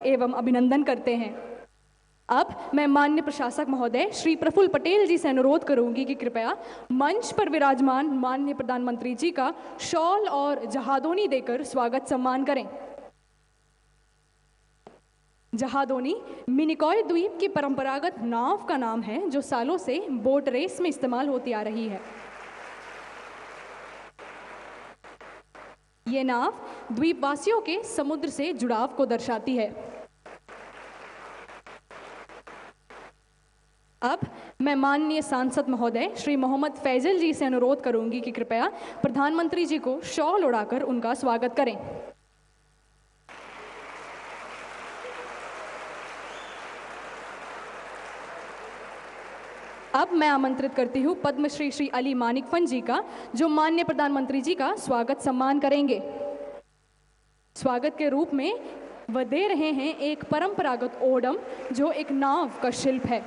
एवं अभिनंदन करते हैं। अब मैं माननीय प्रशासक महोदय श्री प्रफुल्ल पटेल जी से अनुरोध करूंगी कि कृपया मंच पर विराजमान माननीय प्रधानमंत्री जी का शॉल और जहादोनी देकर स्वागत सम्मान करें। जहादोनी मिनिकॉय द्वीप की परंपरागत नाव का नाम है जो सालों से बोट रेस में इस्तेमाल होती आ रही है। ये नाव द्वीपवासियों के समुद्र से जुड़ाव को दर्शाती है। अब मैं माननीय सांसद महोदय श्री मोहम्मद फैजल जी से अनुरोध करूंगी कि कृपया प्रधानमंत्री जी को शॉल उड़ाकर उनका स्वागत करें। अब मैं आमंत्रित करती हूँ पद्मश्री श्री अली मानिकफन जी का, जो माननीय प्रधानमंत्री जी का स्वागत सम्मान करेंगे। स्वागत के रूप में वह दे रहे हैं एक परंपरागत ओडम जो एक नाव का शिल्प है।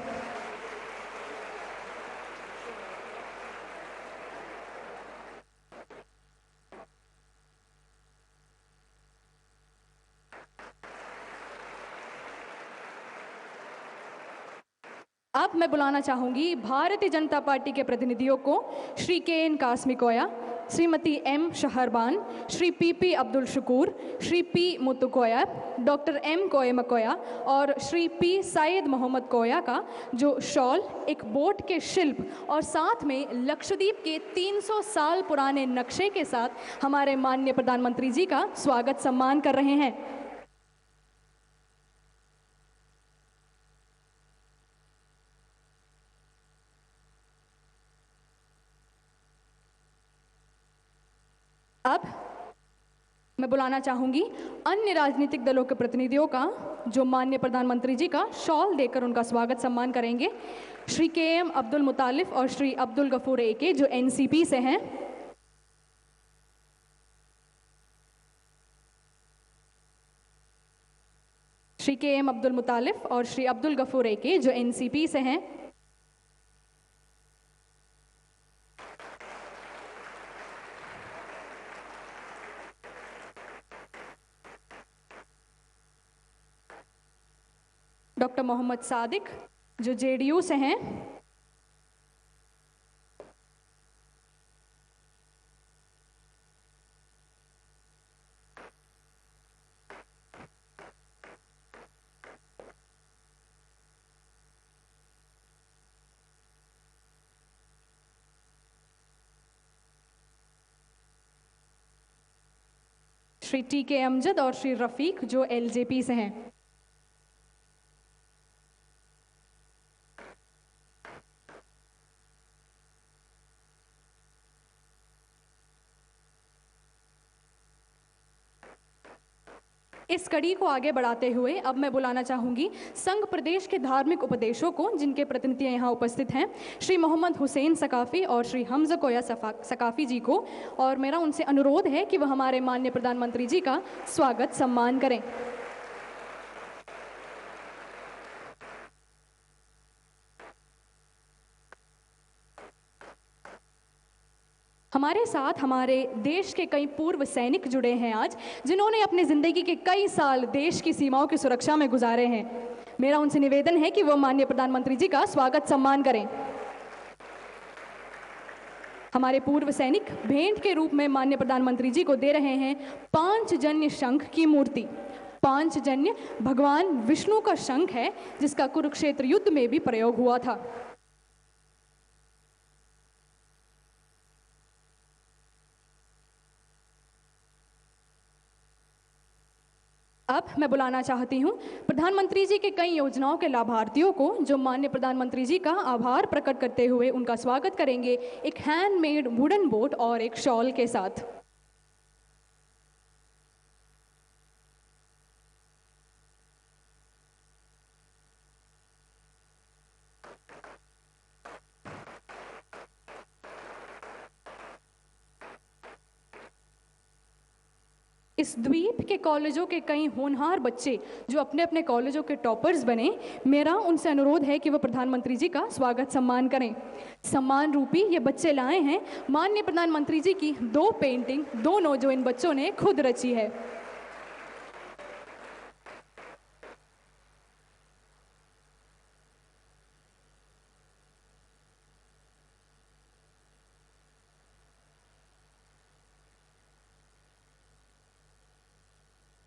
अब मैं बुलाना चाहूंगी भारतीय जनता पार्टी के प्रतिनिधियों को, Shri K N. Kasmikoya, Shrimati M. Shaharban, Shri P. Abdul Shakoor, Shri P. Muthukoya, doctor M. Koyamkoya और श्री पी. सैयद मोहम्मद कोया का जो शॉल एक बोट के शिल्प और साथ में लक्षद्वीप के 300 साल पुराने नक्शे के साथ हमारे माननीय प्रधानमंत्री जी का स्वागत सम्मान कर रहे हैं। अब मैं बुलाना चाहूंगी अन्य राजनीतिक दलों के प्रतिनिधियों का, जो माननीय प्रधानमंत्री जी का शॉल देकर उनका स्वागत सम्मान करेंगे। श्री के.एम. अब्दुल मुतालिफ और श्री अब्दुल गफूर एके जो एनसीपी से हैं। श्री के.एम. अब्दुल मुतालिफ और श्री अब्दुल गफूर एके जो एनसीपी से हैं। डॉक्टर मोहम्मद सादिक जो जेडीयू से हैं। श्री टी.के. अमजद और श्री रफीक जो एलजेपी से हैं। इस कड़ी को आगे बढ़ाते हुए अब मैं बुलाना चाहूंगी संघ प्रदेश के धार्मिक उपदेशों को, जिनके प्रतिनिधियां यहाँ उपस्थित हैं, श्री मोहम्मद हुसैन सकाफ़ी और श्री हमजा कोया सकाफ़ी जी को, और मेरा उनसे अनुरोध है कि वह हमारे माननीय प्रधानमंत्री जी का स्वागत सम्मान करें। हमारे साथ हमारे देश के कई पूर्व सैनिक जुड़े हैं आज, जिन्होंने अपनी ज़िंदगी के कई साल देश की सीमाओं की सुरक्षा में गुजारे हैं। मेरा उनसे निवेदन है कि वो माननीय प्रधानमंत्री जी का स्वागत सम्मान करें। हमारे पूर्व सैनिक भेंट के रूप में माननीय प्रधानमंत्री जी को दे रहे हैं पांचजन्य शंख की मूर्ति। पांचजन्य भगवान विष्णु का शंख है, जिसका कुरुक्षेत्र युद्ध में भी प्रयोग हुआ था। अब मैं बुलाना चाहती हूँ प्रधानमंत्री जी के कई योजनाओं के लाभार्थियों को, जो माननीय प्रधानमंत्री जी का आभार प्रकट करते हुए उनका स्वागत करेंगे एक हैंडमेड वुडन बोट और एक शॉल के साथ। इस द्वीप के कॉलेजों के कई होनहार बच्चे जो अपने अपने कॉलेजों के टॉपर्स बने, मेरा उनसे अनुरोध है कि वह प्रधानमंत्री जी का स्वागत सम्मान करें। सम्मान रूपी ये बच्चे लाए हैं माननीय प्रधानमंत्री जी की 2 पेंटिंग, दोनों जो इन बच्चों ने खुद रची है।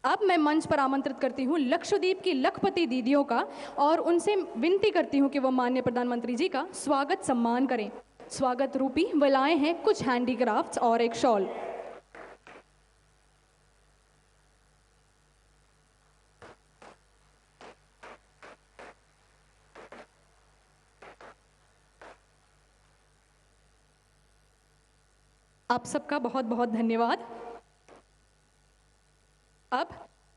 अब मैं मंच पर आमंत्रित करती हूँ लक्षद्वीप की लखपति दीदियों का और उनसे विनती करती हूँ कि वो माननीय प्रधानमंत्री जी का स्वागत सम्मान करें। स्वागत रूपी वे लाए हैं कुछ हैंडीक्राफ्ट्स और एक शॉल। आप सबका बहुत बहुत धन्यवाद। अब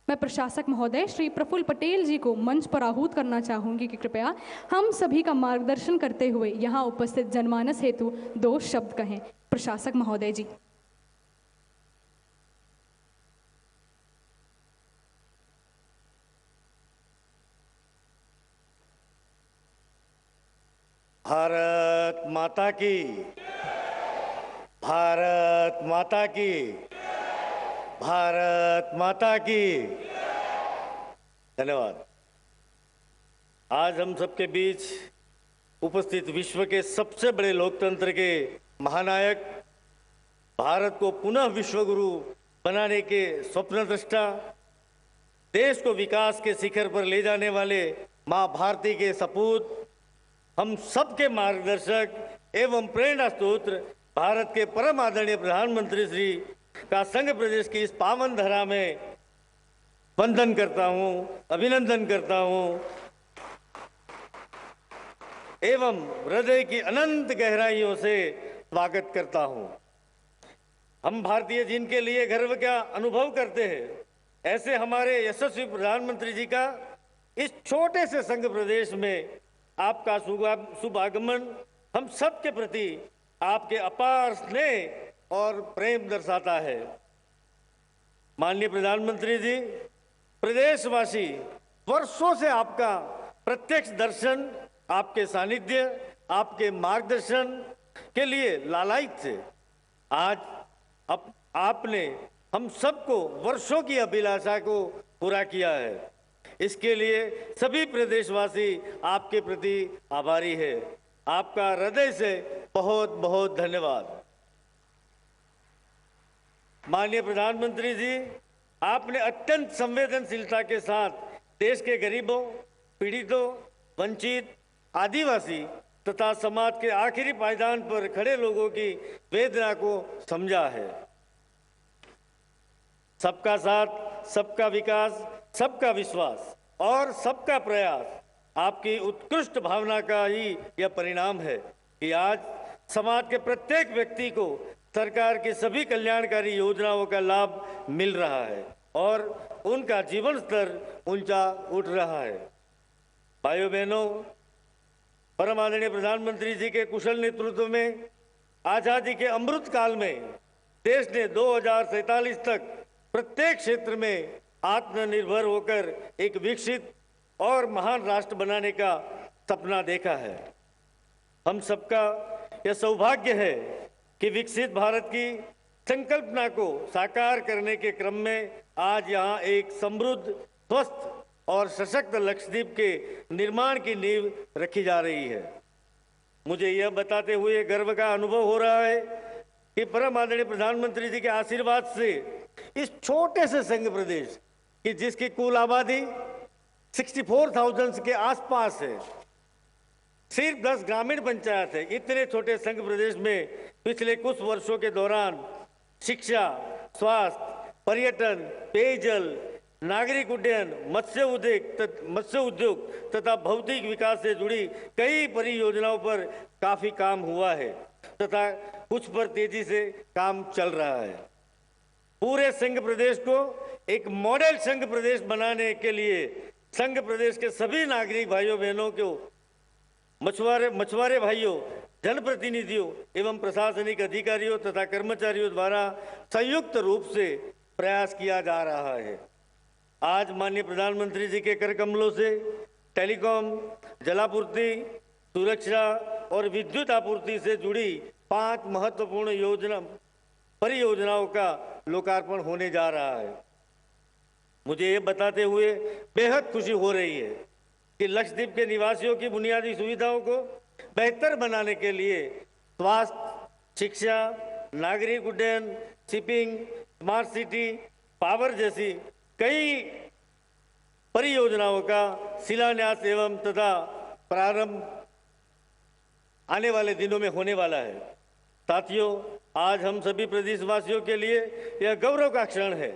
मैं प्रशासक महोदय श्री प्रफुल्ल पटेल जी को मंच पर आहूत करना चाहूंगी कि कृपया हम सभी का मार्गदर्शन करते हुए यहाँ उपस्थित जनमानस हेतु 2 शब्द कहें। प्रशासक महोदय जी। भारत माता की, भारत माता की, भारत माता की। धन्यवाद। आज हम सबके बीच उपस्थित विश्व के सबसे बड़े लोकतंत्र के महानायक, भारत को पुनः विश्वगुरु बनाने के स्वप्नद्रष्टा, देश को विकास के शिखर पर ले जाने वाले मां भारती के सपूत, हम सबके मार्गदर्शक एवं प्रेरणा स्रोत भारत के परम आदरणीय प्रधानमंत्री श्री का संघ प्रदेश की इस पावन धरा में वंदन करता हूं, अभिनंदन करता हूं एवं हृदय की अनंत गहराइयों से स्वागत करता हूं। हम भारतीय जिनके लिए गर्व का अनुभव करते हैं, ऐसे हमारे यशस्वी प्रधानमंत्री जी का इस छोटे से संघ प्रदेश में आपका शुभ आगमन हम सब के प्रति आपके अपार स्नेह और प्रेम दर्शाता है। माननीय प्रधानमंत्री जी, प्रदेशवासी वर्षों से आपका प्रत्यक्ष दर्शन, आपके सानिध्य, आपके मार्गदर्शन के लिए लालायित थे। आज अब आपने हम सबको वर्षों की अभिलाषा को पूरा किया है। इसके लिए सभी प्रदेशवासी आपके प्रति आभारी है। आपका हृदय से बहुत बहुत धन्यवाद। माननीय प्रधानमंत्री जी, आपने अत्यंत संवेदनशीलता के साथ देश के गरीबों, पीड़ितों, वंचित, आदिवासी तथा समाज के आखिरी पायदान पर खड़े लोगों की वेदना को समझा है। सबका साथ, सबका विकास, सबका विश्वास और सबका प्रयास आपकी उत्कृष्ट भावना का ही यह परिणाम है कि आज समाज के प्रत्येक व्यक्ति को सरकार की सभी कल्याणकारी योजनाओं का लाभ मिल रहा है और उनका जीवन स्तर ऊंचा उठ रहा है। भाइयों बहनों, परम आदरणीय प्रधानमंत्री जी के कुशल नेतृत्व में आजादी के अमृत काल में देश ने 2047 तक प्रत्येक क्षेत्र में आत्मनिर्भर होकर एक विकसित और महान राष्ट्र बनाने का सपना देखा है। हम सबका यह सौभाग्य है कि विकसित भारत की संकल्पना को साकार करने के क्रम में आज यहाँ एक समृद्ध, स्वस्थ और सशक्त लक्षद्वीप के निर्माण की नींव रखी जा रही है। मुझे यह बताते हुए गर्व का अनुभव हो रहा है कि परम आदरणीय प्रधानमंत्री जी के आशीर्वाद से इस छोटे से संघ प्रदेश की जिसकी कुल आबादी 64,000 के आसपास है, सिर्फ 10 ग्रामीण पंचायत है, इतने छोटे संघ प्रदेश में पिछले कुछ वर्षों के दौरान शिक्षा, स्वास्थ्य, पर्यटन, पेयजल, नागरिक उड्डयन, मत्स्य उद्योग तथा भौतिक विकास से जुड़ी कई परियोजनाओं पर काफी काम हुआ है तथा कुछ पर तेजी से काम चल रहा है। पूरे संघ प्रदेश को एक मॉडल संघ प्रदेश बनाने के लिए संघ प्रदेश के सभी नागरिक भाइयों बहनों को, मछुआरे भाइयों, जनप्रतिनिधियों एवं प्रशासनिक अधिकारियों तथा कर्मचारियों द्वारा संयुक्त रूप से प्रयास किया जा रहा है। आज माननीय प्रधानमंत्री जी के कर कमलों से टेलीकॉम, जलापूर्ति, सुरक्षा और विद्युत आपूर्ति से जुड़ी 5 महत्वपूर्ण परियोजनाओं का लोकार्पण होने जा रहा है। मुझे ये बताते हुए बेहद खुशी हो रही है कि लक्षद्वीप के निवासियों की बुनियादी सुविधाओं को बेहतर बनाने के लिए स्वास्थ्य, शिक्षा, नागरिक उड्डयन, शिपिंग, स्मार्ट सिटी, पावर जैसी कई परियोजनाओं का शिलान्यास एवं तथा प्रारंभ आने वाले दिनों में होने वाला है। साथियों, आज हम सभी प्रदेशवासियों के लिए यह गौरव का क्षण है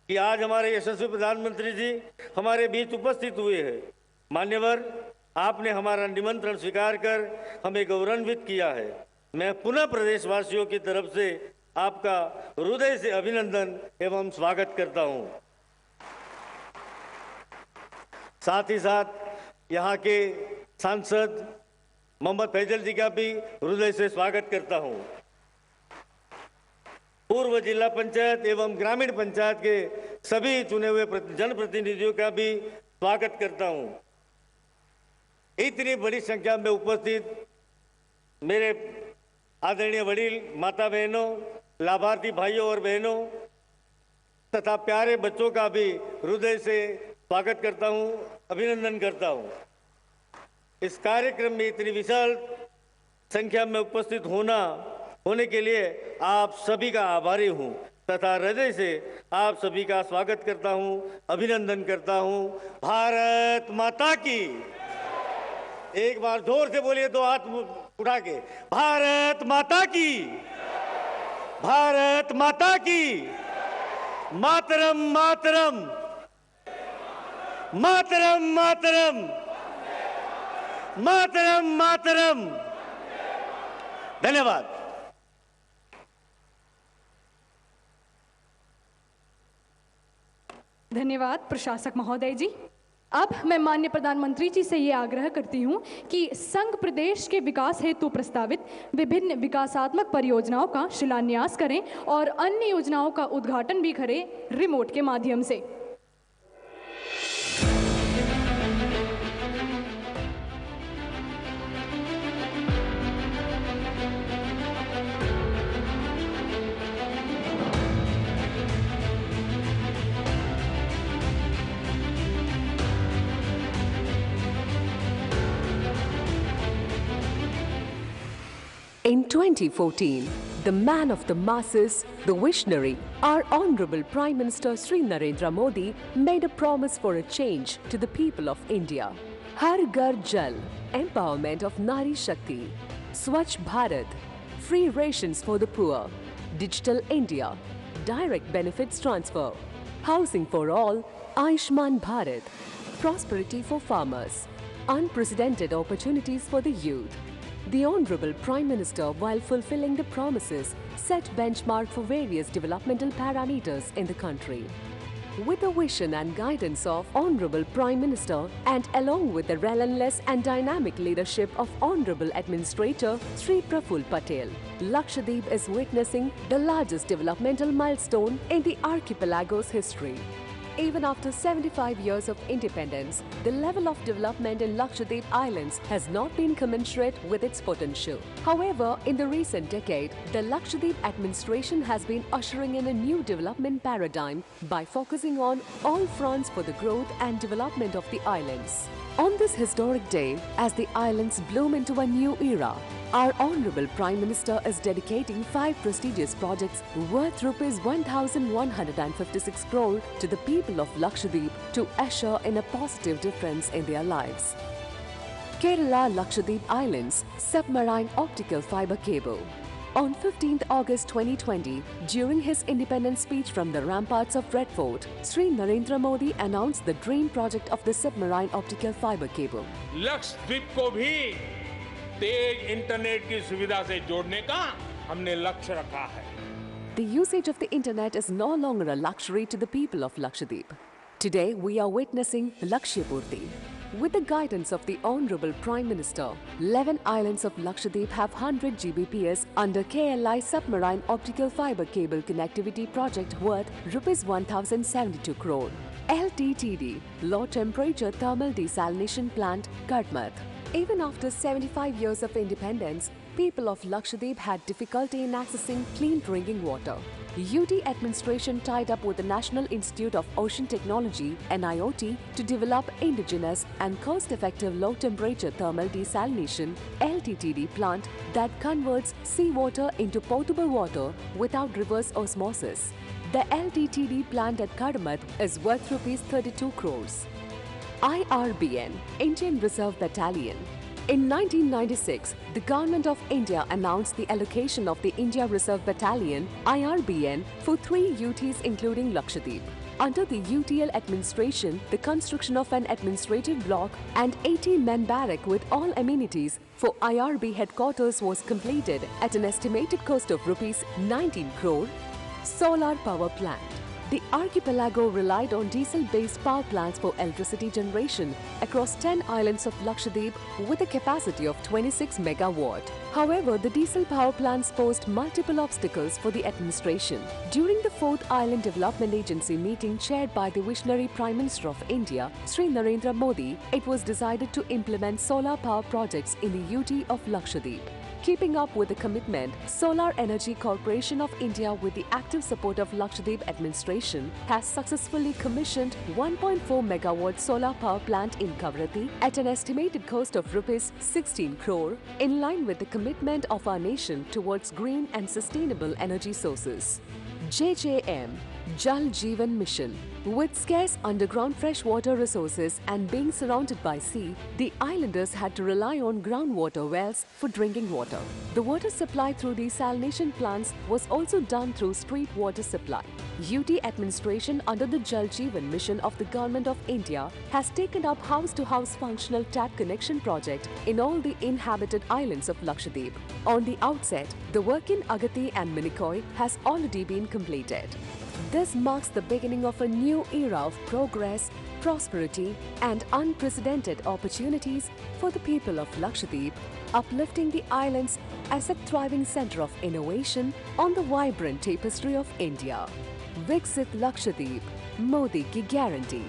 कि आज हमारे यशस्वी प्रधानमंत्री जी हमारे बीच उपस्थित हुए हैं। मान्यवर, आपने हमारा निमंत्रण स्वीकार कर हमें गौरवान्वित किया है। मैं पुनः प्रदेशवासियों की तरफ से आपका हृदय से अभिनंदन एवं स्वागत करता हूं। साथ ही साथ यहाँ के सांसद मोहम्मद फैजल जी का भी हृदय से स्वागत करता हूं। पूर्व जिला पंचायत एवं ग्रामीण पंचायत के सभी चुने हुए जनप्रतिनिधियों का भी स्वागत करता हूं। इतनी बड़ी संख्या में उपस्थित मेरे आदरणीय वडील, माता बहनों, लाभार्थी भाइयों और बहनों तथा प्यारे बच्चों का भी हृदय से स्वागत करता हूं, अभिनंदन करता हूं। इस कार्यक्रम में इतनी विशाल संख्या में उपस्थित होने के लिए आप सभी का आभारी हूं तथा हृदय से आप सभी का स्वागत करता हूं, अभिनंदन करता हूं। भारत माता की। एक बार जोर से बोलिए, दो हाथ उठा के, भारत माता की, भारत माता की, मातरम मातरम, मातरम मातरम, मातरम मातरम। धन्यवाद। धन्यवाद प्रशासक महोदय जी। अब मैं माननीय प्रधानमंत्री जी से ये आग्रह करती हूँ कि संघ प्रदेश के विकास हेतु प्रस्तावित विभिन्न विकासात्मक परियोजनाओं का शिलान्यास करें और अन्य योजनाओं का उद्घाटन भी करें रिमोट के माध्यम से। In 2014, the man of the masses, the visionary, our Honorable Prime Minister Sri Narendra Modi made a promise for a change to the people of India. Har Ghar Jal, empowerment of Nari Shakti, Swachh Bharat, free rations for the poor, Digital India, direct benefits transfer, housing for all, Ayushman Bharat, prosperity for farmers, unprecedented opportunities for the youth. The Honorable Prime Minister, while fulfilling the promises, set benchmark for various developmental parameters in the country. With the vision and guidance of Honorable Prime Minister and along with the relentless and dynamic leadership of Honorable Administrator Sri Praful Patel, Lakshadweep is witnessing the largest developmental milestone in the archipelago's history. Even after 75 years of independence, the level of development in Lakshadweep Islands has not been commensurate with its potential. However, in the recent decade, the Lakshadweep administration has been ushering in a new development paradigm by focusing on all fronts for the growth and development of the islands. On this historic day, as the islands bloom into a new era, our Honorable Prime Minister is dedicating 5 prestigious projects worth Rs 1,156 crore to the people of Lakshadweep to usher in a positive difference in their lives. Kerala Lakshadweep Islands Submarine Optical Fiber Cable. On 15th August 2020, during his independence speech from the ramparts of Red Fort, Sri Narendra Modi announced the dream project of the submarine optical fiber cable. Lakshadweep को भी तेज internet की सुविधा से जोड़ने का हमने लक्ष्य रखा है। The usage of the internet is no longer a luxury to the people of Lakshadweep. Today, we are witnessing Lakshya Purti. With the guidance of the Honorable Prime Minister, 11 islands of Lakshadweep have 100 Gbps under KLI submarine optical fiber cable connectivity project worth Rs 1,072 crore. LTTD, Low Temperature Thermal Desalination Plant, Kadmath. Even after 75 years of independence, people of Lakshadweep had difficulty in accessing clean drinking water. UT administration tied up with the National Institute of Ocean Technology (NIOT) to develop indigenous and cost-effective low-temperature thermal desalination (LTTD) plant that converts seawater into potable water without reverse osmosis. The LTTD plant at Kadamat is worth rupees 32 crores. IRBN, Indian Reserve Battalion. In 1996, the Government of India announced the allocation of the India Reserve Battalion, IRBN, for 3 UTs including Lakshadweep. Under the UTL administration, the construction of an administrative block and 80-man barrack with all amenities for IRB headquarters was completed at an estimated cost of rupees 19 crore. Solar power plant. The archipelago relied on diesel-based power plants for electricity generation across 10 islands of Lakshadweep with a capacity of 26 megawatt. However, the diesel power plants posed multiple obstacles for the administration. During the 4th Island Development Agency meeting chaired by the visionary Prime Minister of India, Sri Narendra Modi, it was decided to implement solar power projects in the UT of Lakshadweep. Keeping up with the commitment, Solar Energy Corporation of India, with the active support of Lakshadweep administration, has successfully commissioned 1.4 megawatt solar power plant in Kavarati at an estimated cost of rupees 16 crore, in line with the commitment of our nation towards green and sustainable energy sources. JJM, Jal Jeevan Mission. With scarce underground freshwater resources and being surrounded by sea, the islanders had to rely on groundwater wells for drinking water. The water supply through the salination plants was also done through street water supply. UT administration under the Jal Jeevan Mission of the Government of India has taken up house-to-house functional tap connection project in all the inhabited islands of Lakshadweep. On the outset, the work in Agatti and Minicoy has already been completed. This marks the beginning of a new era of progress, prosperity and unprecedented opportunities for the people of Lakshadweep, uplifting the islands as a thriving center of innovation on the vibrant tapestry of India. Viksit Lakshadweep, Modi ki guarantee.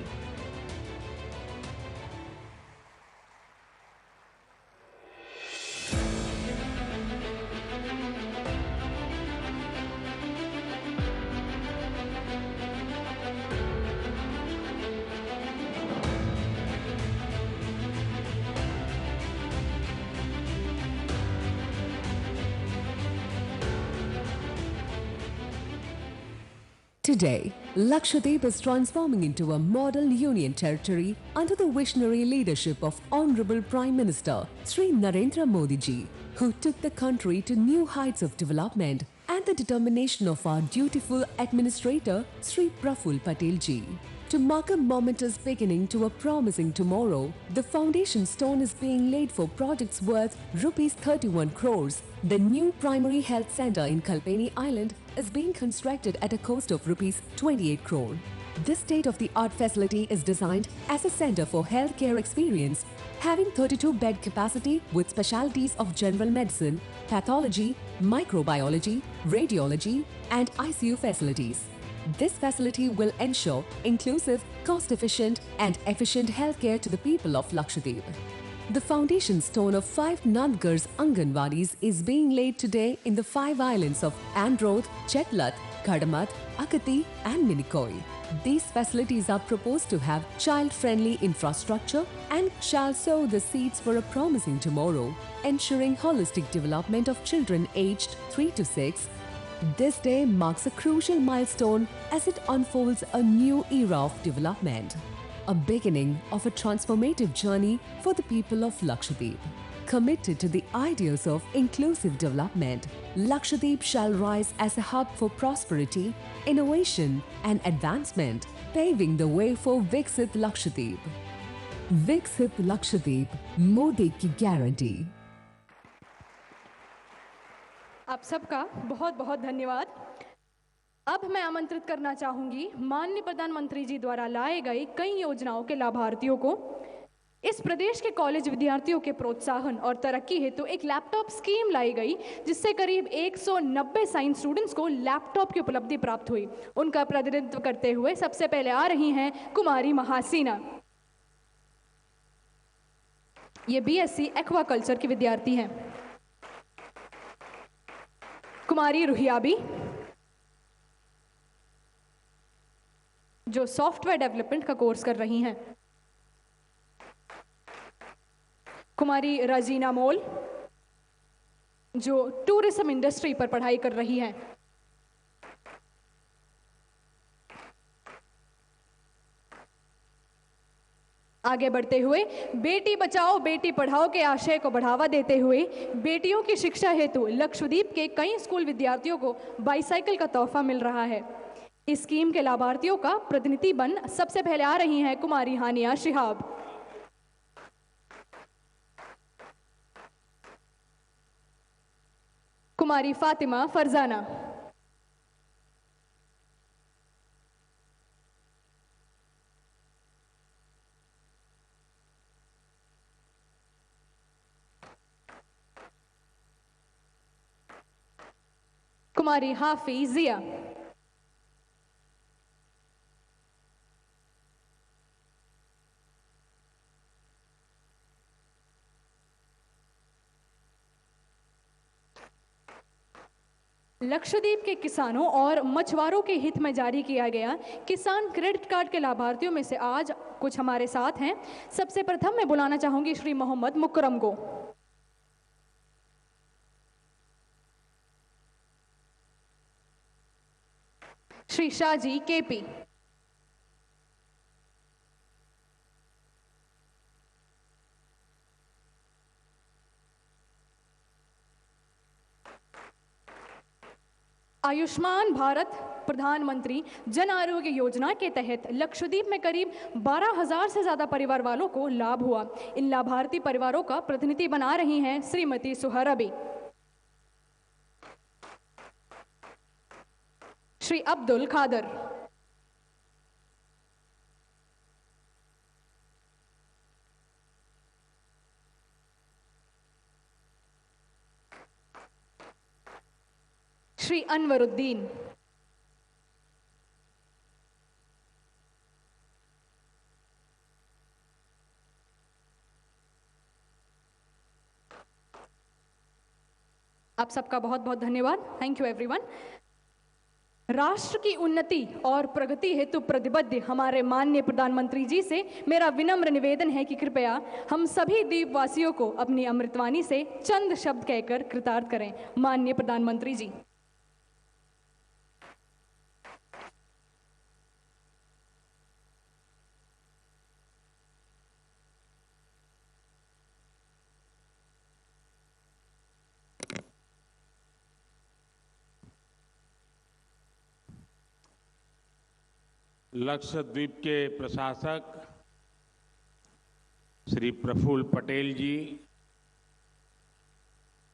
Today, Lakshadweep is transforming into a model union territory under the visionary leadership of Honorable Prime Minister Sri Narendra Modi ji, who took the country to new heights of development, and the determination of our dutiful administrator Sri Praful Patel ji. To mark a momentous beginning to a promising tomorrow, the foundation stone is being laid for projects worth rupees 31 crores. The new primary health center in Kalpeni Island is being constructed at a cost of rupees 28 crore. This state-of-the-art facility is designed as a center for healthcare experience, having 32-bed capacity with specialties of general medicine, pathology, microbiology, radiology, and ICU facilities. This facility will ensure inclusive, cost-efficient and efficient healthcare to the people of Lakshadweep. The foundation stone of 5 Nandgar's Anganwadis is being laid today in the 5 islands of Androth, Chetlat, Kadamat, Agatti and Minicoy. These facilities are proposed to have child-friendly infrastructure and shall sow the seeds for a promising tomorrow, ensuring holistic development of children aged 3 to 6. This day marks a crucial milestone as it unfolds a new era of development, a beginning of a transformative journey for the people of Lakshadweep. Committed to the ideals of inclusive development, Lakshadweep shall rise as a hub for prosperity, innovation and advancement, paving the way for Viksit Lakshadweep. Viksit Lakshadweep, Modi ki guarantee. आप सबका बहुत बहुत धन्यवाद। अब मैं आमंत्रित करना चाहूंगी माननीय प्रधानमंत्री जी द्वारा लाए गए कई योजनाओं के लाभार्थियों को। इस प्रदेश के कॉलेज विद्यार्थियों के प्रोत्साहन और तरक्की हेतु एक लैपटॉप स्कीम लाई गई, जिससे करीब 190 साइंस स्टूडेंट्स को लैपटॉप की उपलब्धि प्राप्त हुई। उनका प्रतिनिधित्व करते हुए सबसे पहले आ रही हैं कुमारी महासीना। ये बीएससी एक्वाकल्चर की विद्यार्थी हैं। कुमारी रुहियाबी, जो सॉफ्टवेयर डेवलपमेंट का कोर्स कर रही हैं। कुमारी रजीना मोल, जो टूरिज्म इंडस्ट्री पर पढ़ाई कर रही हैं। आगे बढ़ते हुए बेटी बचाओ बेटी पढ़ाओ के आशय को बढ़ावा देते हुए बेटियों की शिक्षा हेतु लक्षद्वीप के कई स्कूल विद्यार्थियों को बाईसाइकिल का तोहफा मिल रहा है। इस स्कीम के लाभार्थियों का प्रतिनिधि बन सबसे पहले आ रही हैं कुमारी हानिया शिहाब। कुमारी फातिमा फरजाना, कुमारी हाफी जिया, लक्षद्वीप के किसानों और मछुआरों के हित में जारी किया गया किसान क्रेडिट कार्ड के लाभार्थियों में से आज कुछ हमारे साथ हैं। सबसे प्रथम मैं बुलाना चाहूंगी श्री मोहम्मद मुकरम को। श्री शाहजी केपी, आयुष्मान भारत प्रधानमंत्री जन आरोग्य योजना के तहत लक्षद्वीप में करीब 12,000 से ज्यादा परिवार वालों को लाभ हुआ। इन लाभार्थी परिवारों का प्रतिनिधि बना रही हैं श्रीमती सुहरबी। श्री अब्दुल खादर, श्री अनवरुद्दीन, आप सबका बहुत बहुत धन्यवाद। Thank you everyone. राष्ट्र की उन्नति और प्रगति हेतु प्रतिबद्ध हमारे माननीय प्रधानमंत्री जी से मेरा विनम्र निवेदन है कि कृपया हम सभी द्वीपवासियों को अपनी अमृतवाणी से चंद शब्द कहकर कृतार्थ करें। माननीय प्रधानमंत्री जी। लक्षद्वीप के प्रशासक श्री प्रफुल्ल पटेल जी,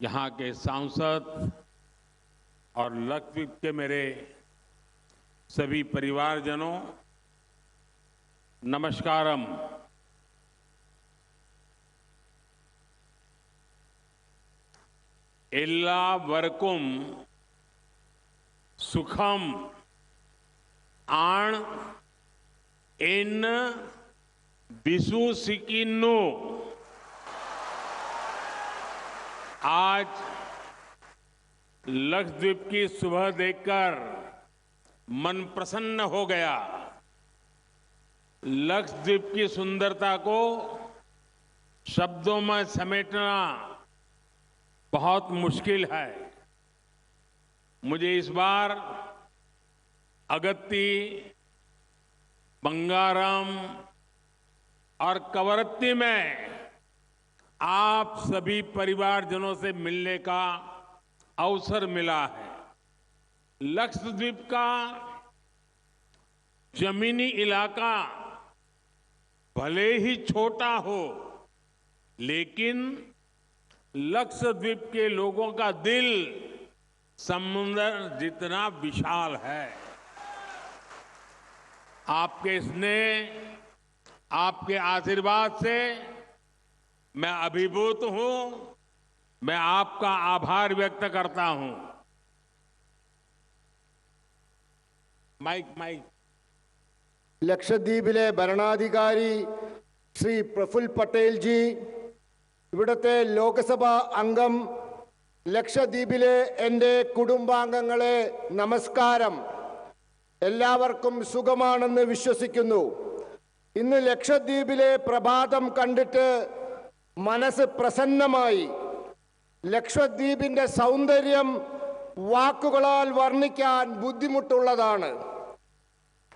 यहाँ के सांसद और लक्षद्वीप के मेरे सभी परिवारजनों, नमस्कारम। एल्लावर्कुम सुखम आण इन बिसु सिकिन्नु। आज लक्षद्वीप की सुबह देखकर मन प्रसन्न हो गया। लक्षद्वीप की सुंदरता को शब्दों में समेटना बहुत मुश्किल है। मुझे इस बार अगत्ती, बंगारम और कवरत्ती में आप सभी परिवारजनों से मिलने का अवसर मिला है। लक्षद्वीप का जमीनी इलाका भले ही छोटा हो, लेकिन लक्षद्वीप के लोगों का दिल समुद्र जितना विशाल है। आपके स्नेह, आपके आशीर्वाद से मैं अभिभूत हूं। मैं आपका आभार व्यक्त करता हूं। माइक ലക്ഷദ്വീപിലെ ഭരണാധികാരി ശ്രീ പ്രഫുൽ പട്ടേൽ ജി, ഇവിടുത്തെ ലോക്സഭാ അംഗം, ലക്ഷദ്വീപിലെ എൻ്റെ കുടുംബാംഗങ്ങളെ നമസ്കാരം. എല്ലാവർക്കും സുഖമാണെന്ന് വിശ്വസിക്കുന്നു. ഇന്ന് ലക്ഷദ്വീപിലെ പ്രഭാതം കണ്ടിട്ട് മനസ്സ് പ്രസന്നമായി. ലക്ഷദ്വീപിൻ്റെ സൗന്ദര്യം വാക്കുകളാൽ വർണ്ണിക്കാൻ ബുദ്ധിമുട്ടുള്ളതാണ്.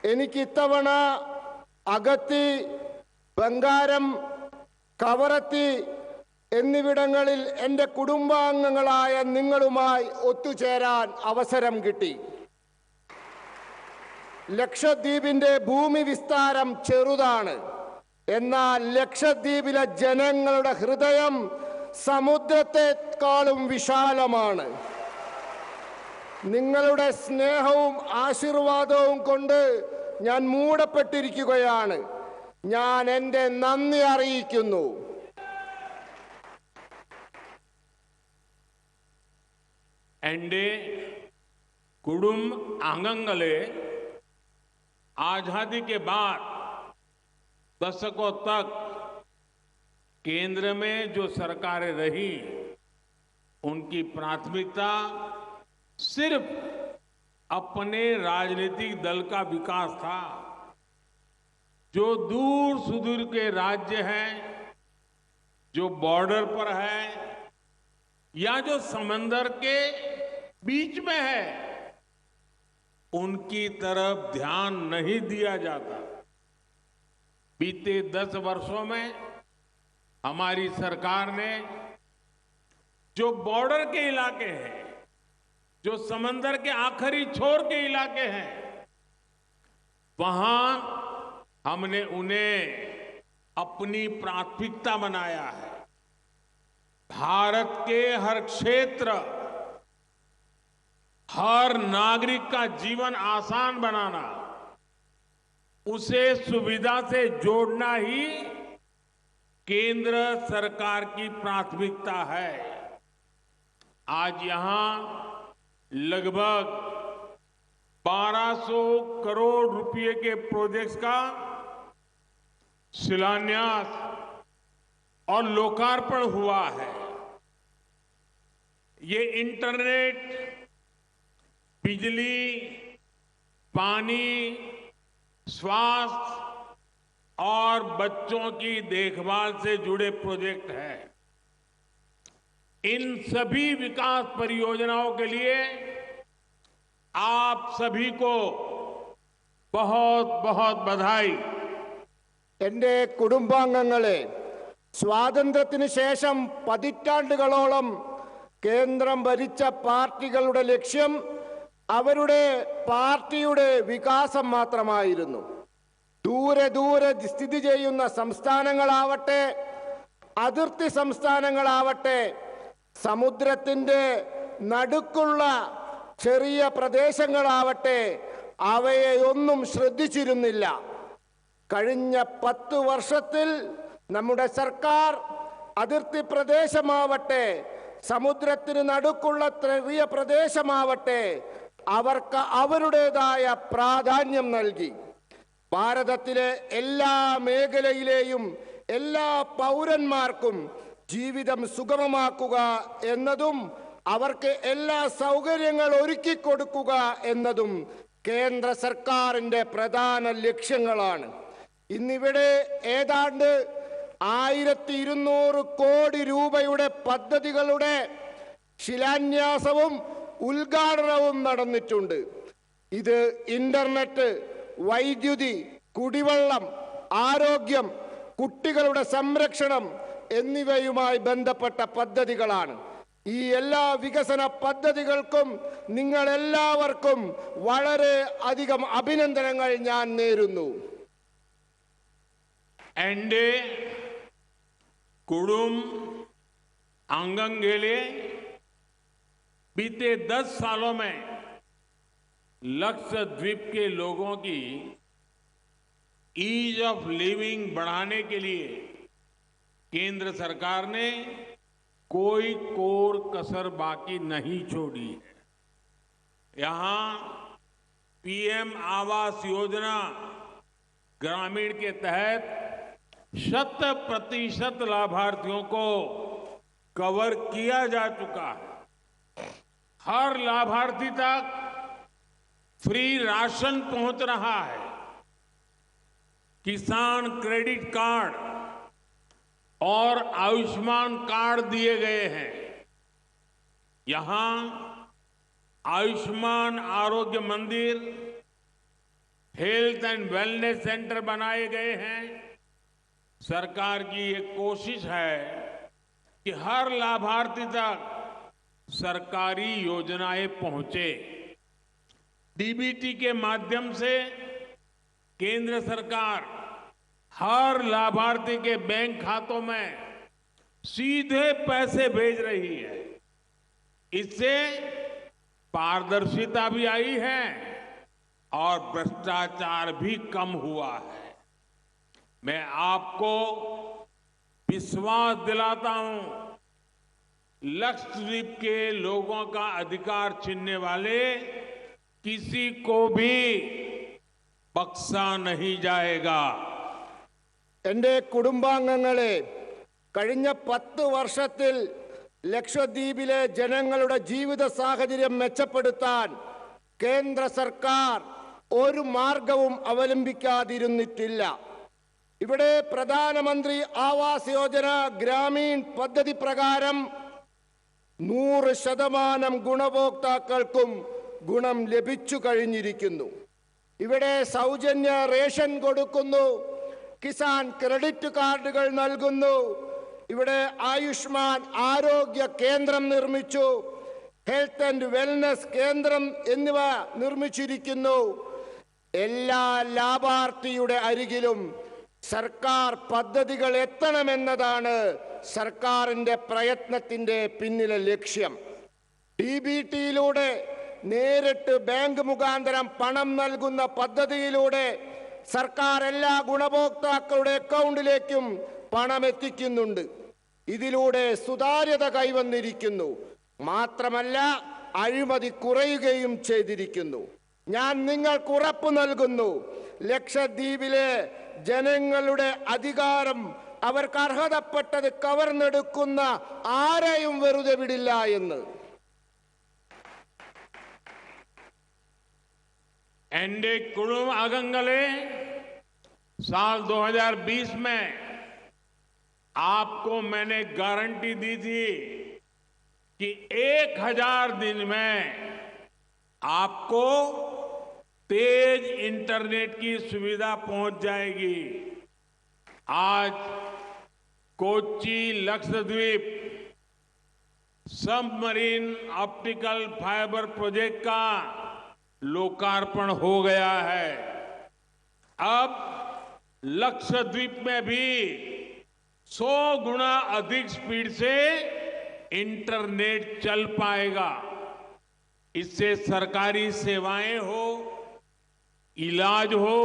എനിക്ക് ഇത്തവണ അഗത്തി, ബംഗാരം, കവറത്തി എന്നിവിടങ്ങളിൽ എൻ്റെ കുടുംബാംഗങ്ങളായ നിങ്ങളുമായി ഒത്തുചേരാൻ അവസരം കിട്ടി. ലക്ഷദ്വീപിൻ്റെ ഭൂമി വിസ്താരം ചെറുതാണ്. എന്നാൽ ലക്ഷദ്വീപിലെ ജനങ്ങളുടെ ഹൃദയം സമുദ്രത്തെക്കാളും വിശാലമാണ്. നിങ്ങളുടെ സ്നേഹവും ആശീർവാദവും കൊണ്ട് ഞാൻ മൂടപ്പെട്ടിരിക്കുകയാണ്. ഞാൻ എൻ്റെ നന്ദി അറിയിക്കുന്നു. എൻ്റെ कुडुम आंगंगले आजादी के बाद दशकों तक केंद्र में जो सरकारें रही उनकी प्राथमिकता सिर्फ अपने राजनीतिक दल का विकास था। जो दूर सुदूर के राज्य हैं, जो बॉर्डर पर है या जो समंदर के बीच में है, उनकी तरफ ध्यान नहीं दिया जाता। बीते 10 वर्षों में हमारी सरकार ने जो बॉर्डर के इलाके हैं, जो समंदर के आखिरी छोर के इलाके हैं, वहां हमने उन्हें अपनी प्राथमिकता बनाया है। भारत के हर क्षेत्र, हर नागरिक का जीवन आसान बनाना, उसे सुविधा से जोड़ना ही केंद्र सरकार की प्राथमिकता है। आज यहां लगभग 1200 करोड़ रुपए के प्रोजेक्ट्स का शिलान्यास और लोकार्पण हुआ है। ये इंटरनेट, बिजली, पानी, स्वास्थ्य और बच्चों की देखभाल से जुड़े प्रोजेक्ट हैं। इन सभी विकास परियोजनाओं के लिए आप सभी को बहुत बहुत बधाई। എൻ്റെ കുടുംബാംഗങ്ങളെ, സ്വാതന്ത്ര്യത്തിന് ശേഷം പതിറ്റാണ്ടുകളോളം കേന്ദ്രം ഭരിച്ച പാർട്ടികളുടെ ലക്ഷ്യം അവരുടെ പാർട്ടിയുടെ വികാസം മാത്രമായിരുന്നു. ദൂരെ ദൂരെ സ്ഥിതി ചെയ്യുന്ന സംസ്ഥാനങ്ങളാവട്ടെ, അതിർത്തി സംസ്ഥാനങ്ങളാവട്ടെ, സമുദ്രത്തിൻ്റെ നടുക്കുള്ള ചെറിയ പ്രദേശങ്ങളാവട്ടെ, അവയെ ഒന്നും ശ്രദ്ധിച്ചിരുന്നില്ല. കഴിഞ്ഞ 10 വർഷത്തിൽ നമ്മുടെ സർക്കാർ അതിർത്തി പ്രദേശമാവട്ടെ, സമുദ്രത്തിന് നടുക്കുള്ള ചെറിയ പ്രദേശമാവട്ടെ, അവർക്ക് അവരുടേതായ പ്രാധാന്യം നൽകി. ഭാരതത്തിലെ എല്ലാ മേഖലയിലെയും എല്ലാ പൗരന്മാർക്കും ജീവിതം സുഗമമാക്കുക എന്നതും അവർക്ക് എല്ലാ സൗകര്യങ്ങൾ ഒരുക്കി കൊടുക്കുക എന്നതും കേന്ദ്ര സർക്കാരിൻ്റെ പ്രധാന ലക്ഷ്യങ്ങളാണ്. ഇന്നിവിടെ ഏതാണ്ട് 1200 കോടി രൂപയുടെ പദ്ധതികളുടെ ശിലാന്യാസവും ഉദ്ഘാടനവും നടന്നിട്ടുണ്ട്. ഇത് ഇന്റർനെറ്റ്, വൈദ്യുതി, കുടിവെള്ളം, ആരോഗ്യം, കുട്ടികളുടെ സംരക്ഷണം എന്നിവയുമായി ബന്ധപ്പെട്ട പദ്ധതികളാണ്. ഈ എല്ലാ വികസന പദ്ധതികൾക്കും നിങ്ങളെല്ലാവർക്കും വളരെ അധികം അഭിനന്ദനങ്ങൾ ഞാൻ നേരുന്നു. एंडे कुडुम आंगंगेले बीते 10 सालों में लक्षद्वीप के लोगों की ईज ऑफ लिविंग बढ़ाने के लिए केंद्र सरकार ने कोई कोर कसर बाकी नहीं छोड़ी है। यहां पीएम आवास योजना ग्रामीण के तहत 100% लाभार्थियों को कवर किया जा चुका है। हर लाभार्थी तक फ्री राशन पहुंच रहा है। किसान क्रेडिट कार्ड और आयुष्मान कार्ड दिए गए हैं। यहां आयुष्मान आरोग्य मंदिर, हेल्थ एंड वेलनेस सेंटर बनाए गए हैं। सरकार की ये कोशिश है कि हर लाभार्थी तक सरकारी योजनाएं पहुंचे। डीबीटी के माध्यम से केंद्र सरकार हर लाभार्थी के बैंक खातों में सीधे पैसे भेज रही है। इससे पारदर्शिता भी आई है और भ्रष्टाचार भी कम हुआ है। मैं आपको विश्वास दिलाता हूं, लक्षद्वीप के लोगों का अधिकार छीनने वाले किसी को भी बख्शा नहीं जाएगा। എന്റെ കുടുംബാംഗങ്ങളെ, കഴിഞ്ഞ 10 വർഷത്തിൽ ലക്ഷദ്വീപിലെ ജനങ്ങളുടെ ജീവിത സാഹചര്യം മെച്ചപ്പെടുത്താൻ കേന്ദ്ര സർക്കാർ ഒരു മാർഗവും അവലംബിക്കാതിരുന്നിട്ടില്ല. ഇവിടെ പ്രധാനമന്ത്രി ആവാസ് യോജന ഗ്രാമീൺ പദ്ധതി പ്രകാരം 100% ഗുണഭോക്താക്കൾക്കും ഗുണം ലഭിച്ചു കഴിഞ്ഞിരിക്കുന്നു. ഇവിടെ സൗജന്യ റേഷൻ കൊടുക്കുന്നു, കിസാൻ ക്രെഡിറ്റ് കാർഡുകൾ നൽകുന്നു, ഇവിടെ ആയുഷ്മാൻ ആരോഗ്യ കേന്ദ്രം നിർമ്മിച്ചു, ഹെൽത്ത് ആൻഡ് വെൽനസ് കേന്ദ്രം എന്നിവ നിർമ്മിച്ചിരിക്കുന്നു. എല്ലാ ലാഭാർത്ഥിയുടെ അരികിലും സർക്കാർ പദ്ധതികൾ എത്തണമെന്നതാണ് സർക്കാരിന്റെ പ്രയത്നത്തിന്റെ പിന്നിലെ ലക്ഷ്യം. ഡിബിടിയിലൂടെ നേരിട്ട് ബാങ്ക് മുഖാന്തരം പണം നൽകുന്ന പദ്ധതിയിലൂടെ സർക്കാർ എല്ലാ ഗുണഭോക്താക്കളുടെ അക്കൗണ്ടിലേക്കും പണം എത്തിക്കുന്നുണ്ട്. ഇതിലൂടെ സുതാര്യത കൈവന്നിരിക്കുന്നു. മാത്രമല്ല, അഴിമതി കുറയുകയും ചെയ്തിരിക്കുന്നു. ഞാൻ നിങ്ങൾക്ക് ഉറപ്പ് നൽകുന്നു, ലക്ഷദ്വീപിലെ ജനങ്ങളുടെ അധികാരം അവർക്ക് അർഹതപ്പെട്ടത് കവർന്നെടുക്കുന്ന ആരെയും വെറുതെ വിടില്ല എന്ന്. एनडीए कुड़ुम आगंगले साल 2020 में आपको मैंने गारंटी दी थी कि 1000 दिन में आपको तेज इंटरनेट की सुविधा पहुंच जाएगी। आज Kochi Lakshadweep submarine optical fibre project का लोकार्पण हो गया है। अब लक्षद्वीप में भी 100 गुना अधिक स्पीड से इंटरनेट चल पाएगा। इससे सरकारी सेवाएं हो, इलाज हो,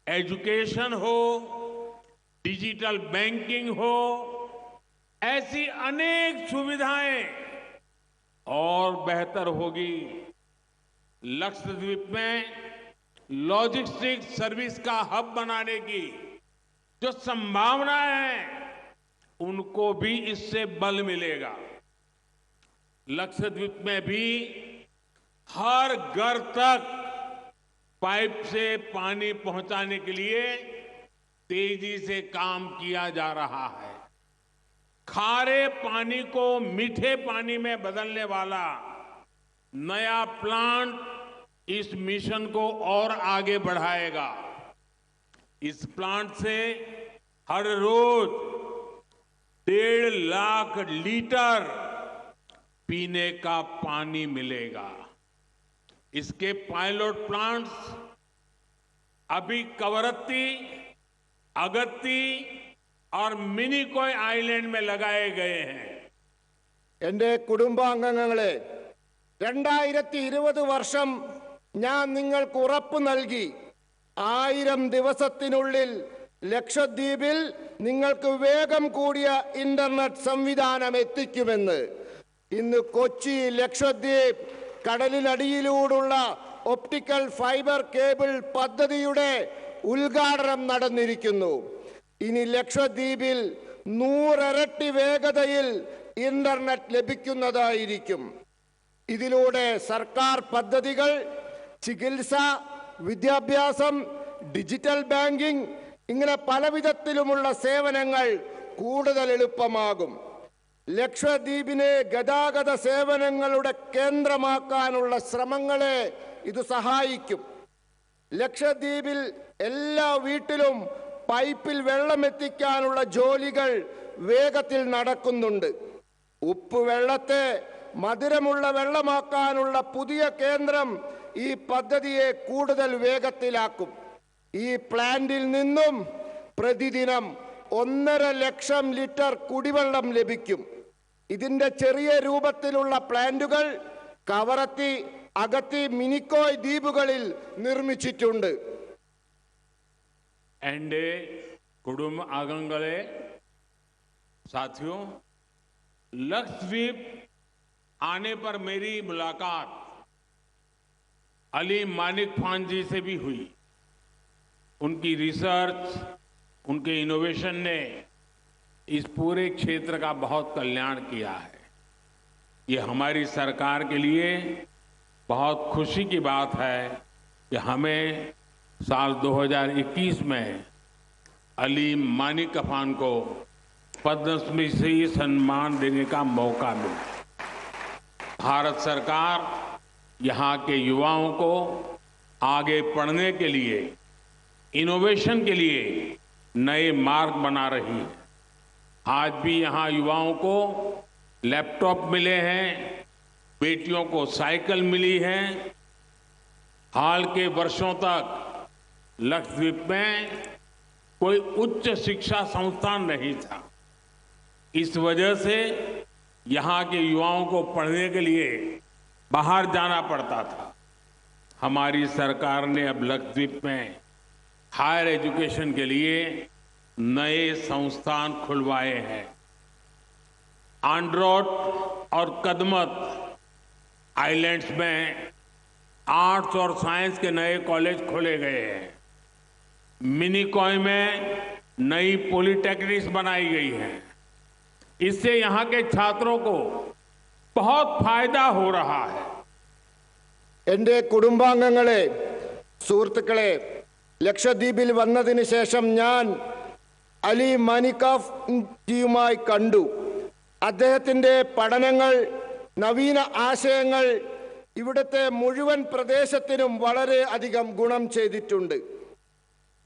एजुकेशन हो, डिजिटल बैंकिंग हो, ऐसी अनेक सुविधाएं और बेहतर होगी। लक्षद्वीप में लॉजिस्टिक सर्विस का हब बनाने की जो संभावना है, उनको भी इससे बल मिलेगा। लक्षद्वीप में भी हर घर तक पाइप से पानी पहुंचाने के लिए तेजी से काम किया जा रहा है। खारे पानी को मीठे पानी में बदलने वाला नया प्लांट इस मिशन को और आगे बढ़ाएगा। इस प्लांट से हर रोज 1.5 लाख लीटर पीने का पानी मिलेगा। इसके पायलट प्लांट्स अभी कवरत्ती, अगत्ती और मिनिकॉय आइलैंड में लगाए गए हैं। എന്റെ കുടുംബാംഗങ്ങളെ, 2020 വർഷം ഞാൻ നിങ്ങൾക്ക് ഉറപ്പ് നൽകി 1000 ദിവസത്തിനുള്ളിൽ ലക്ഷദ്വീപിൽ നിങ്ങൾക്ക് വേഗം കൂടിയ ഇന്റർനെറ്റ് സംവിധാനം എത്തിക്കുമെന്ന്. ഇന്ന് കൊച്ചി ലക്ഷദ്വീപ് കടലിനടിയിലൂടെയുള്ള ഒപ്റ്റിക്കൽ ഫൈബർ കേബിൾ പദ്ധതിയുടെ ഉദ്ഘാടനം നടന്നിരിക്കുന്നു. ഇനി ലക്ഷദ്വീപിൽ 100 ഇരട്ടി വേഗതയിൽ ഇന്റർനെറ്റ് ലഭിക്കുന്നതായിരിക്കും. ഇതിലൂടെ സർക്കാർ പദ്ധതികൾ, ചികിത്സ, വിദ്യാഭ്യാസം, ഡിജിറ്റൽ ബാങ്കിംഗ് ഇങ്ങനെ പലവിധത്തിലുമുള്ള സേവനങ്ങൾ കൂടുതൽ എളുപ്പമാകും. ലക്ഷദ്വീപിനെ ഗതാഗത സേവനങ്ങളുടെ കേന്ദ്രമാക്കാനുള്ള ശ്രമങ്ങളെ ഇത് സഹായിക്കും. ലക്ഷദ്വീപിൽ എല്ലാ വീട്ടിലും പൈപ്പിൽ വെള്ളമെത്തിക്കാനുള്ള ജോലികൾ വേഗത്തിൽ നടക്കുന്നുണ്ട്. ഉപ്പുവെള്ളത്തെ മധുരമുള്ള വെള്ളമാക്കാനുള്ള പുതിയ കേന്ദ്രം ഈ പദ്ധതിയെ കൂടുതൽ വേഗത്തിലാക്കും. ഈ പ്ലാന്റിൽ നിന്നും പ്രതിദിനം 1.5 ലക്ഷം ലിറ്റർ കുടിവെള്ളം ലഭിക്കും. ഇതിന്റെ ചെറിയ രൂപത്തിലുള്ള പ്ലാന്റുകൾ കവറത്തി, അഗത്തി, മിനിക്കോയ് ദ്വീപുകളിൽ നിർമ്മിച്ചിട്ടുണ്ട്. एंडे कुडुम आगंगले साथियों, लक्षद्वीप आने पर मेरी मुलाकात अली मानिक खान जी से भी हुई. उनकी रिसर्च, उनके इनोवेशन ने इस पूरे क्षेत्र का बहुत कल्याण किया है. ये हमारी सरकार के लिए बहुत खुशी की बात है कि हमें साल 2021 में अली मानिक खान को पद्मश्री सम्मान देने का मौका मिला. भारत सरकार यहाँ के युवाओं को आगे पढ़ने के लिए, इनोवेशन के लिए नए मार्ग बना रही है. आज भी यहाँ युवाओं को लैपटॉप मिले हैं, बेटियों को साइकिल मिली है. हाल के वर्षों तक लक्षद्वीप में कोई उच्च शिक्षा संस्थान नहीं था. इस वजह से यहाँ के युवाओं को पढ़ने के लिए बाहर जाना पड़ता था. हमारी सरकार ने अब लक्षद्वीप में हायर एजुकेशन के लिए नए संस्थान खुलवाए हैं. आंड्रोट और कदमत आइलैंड्स में आर्ट्स और साइंस के नए कॉलेज खोले गए हैं. मिनिकॉय में नई पॉलिटेक्निक्स बनाई गई है. इससे यहाँ के छात्रों को बहुत फायदा हो रहा है. എൻ്റെ കുടുംബാംഗങ്ങളെ, സുഹൃത്തുക്കളെ, ലക്ഷദ്വീപിൽ വന്നതിന് ശേഷം ഞാൻ അലി മാനിക് ജിയുമായി കണ്ടു. അദ്ദേഹത്തിൻ്റെ പഠനങ്ങൾ, നവീന ആശയങ്ങൾ ഇവിടുത്തെ മുഴുവൻ പ്രദേശത്തിനും വളരെ അധികം ഗുണം ചെയ്തിട്ടുണ്ട്.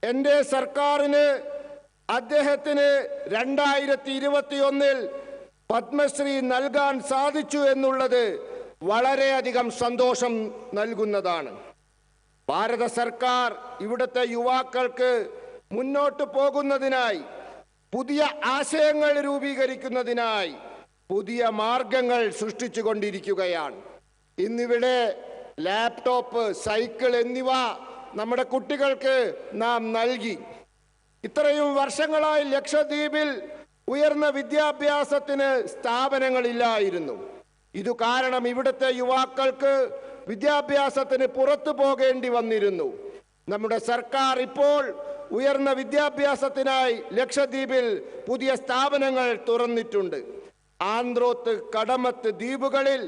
എൻ്റെ സർക്കാരിന് അദ്ദേഹത്തിന് 2021 പത്മശ്രീ നൽകാൻ സാധിച്ചു എന്നുള്ളത് വളരെയധികം സന്തോഷം നൽകുന്നതാണ്. ഭാരത സർക്കാർ ഇവിടുത്തെ യുവാക്കൾക്ക് മുന്നോട്ട് പോകുന്നതിനായി, പുതിയ ആശയങ്ങൾ രൂപീകരിക്കുന്നതിനായി പുതിയ മാർഗങ്ങൾ സൃഷ്ടിച്ചുകൊണ്ടിരിക്കുകയാണ്. ഇന്നിവിടെ ലാപ്ടോപ്പ്, സൈക്കിൾ എന്നിവ നമ്മുടെ കുട്ടികൾക്ക് നാം നൽകി. ഇത്രയും വർഷങ്ങളായി ലക്ഷദ്വീപിൽ ഉയർന്ന വിദ്യാഭ്യാസത്തിന് സ്ഥാപനങ്ങളില്ലായിരുന്നു. ഇതു കാരണം ഇവിടുത്തെ യുവാക്കൾക്ക് വിദ്യാഭ്യാസത്തിന് പുറത്തു പോകേണ്ടി വന്നിരുന്നു. നമ്മുടെ സർക്കാർ ഇപ്പോൾ ഉയർന്ന വിദ്യാഭ്യാസത്തിനായി ലക്ഷദ്വീപിൽ പുതിയ സ്ഥാപനങ്ങൾ തുറന്നിട്ടുണ്ട്. ആന്ത്രോത്ത്, കടമത്ത് ദ്വീപുകളിൽ